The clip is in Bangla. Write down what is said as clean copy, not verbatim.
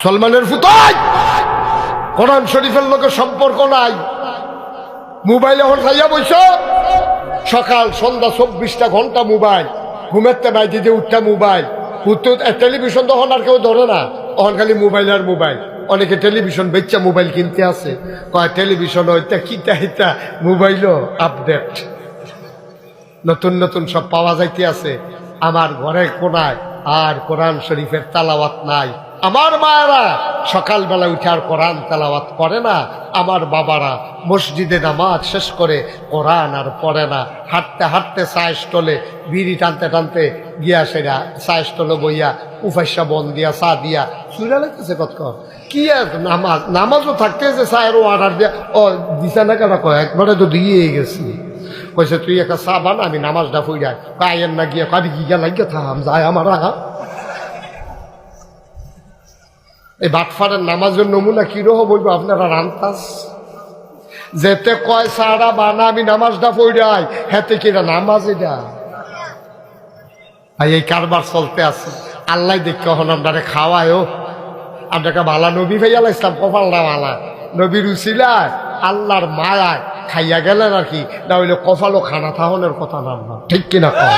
সলমানের ফুতাই কোরআন শরীফের লোকের সম্পর্ক নাই। মোবাইলে হঠাইয়া বইস, সকাল সন্ধ্যা 24টা ঘন্টা মোবাইল, ঘুমেরতে বাইতে যে উঠটা মোবাইল, টেলিভিশন তখন আর কেউ ধরে না, তখন খালি মোবাইল আর মোবাইল। অনেকে টেলিভিশন বেচা মোবাইল কিনতে আছে, কয় টেলিভিশন হইতা কিতা হিতা, মোবাইলও আপডেট, নতুন নতুন সব পাওয়া যাইতে আছে। আমার ঘরের কোনায় আর কোরআন শরীফের তেলাওয়াত নাই। আমার মায়েরা সকালবেলা উঠে আর কোরআন তেলাওয়াত করে না। আমার বাবারা মসজিদে নামাজ শেষ করে কোরআন আর পড়ে না। হাঁটতে হাঁটতে চায়ের স্টলে বিড়ি টানতে টানতে গিয়া সেরা চায়ের স্টলে বইয়া উফাইসা বন দিয়া চা দিয়া চুরা লাগতেছে কত কি আর নামাজও থাকতে যে চায়েরও অর্ডার দিয়া ও দিশা না কেন কয় একবারে তো দিয়ে গেছি। কইছে তুই একটা চা বান, আমি নামাজটা ফুইরাই কায়ের না গিয়া কাবি গিয়া লাগিয়ে থাম যায় আমার আগা। এই বাটফারের নামাজের নমুনা কিরকম বলবো আপনারা রান্তাস যেতে কয় সারা বানা আমি নামাজটা পড়াই, হেতে কিরা নামাজ এটা এই কারবার চলতে আছে। আল্লাহ দেখে কখন আপনারে খাওয়ায়ও, আপনাকে ভালা নবী ভাইয়া ইসলাম কপালটা ভালা নবীর উচিলায় আল্লাহর মায়ায় খাইয়া গেলেন আর কি, না হইলে কপালও খানা থাহনের কথা না, ঠিক কিনা কয়।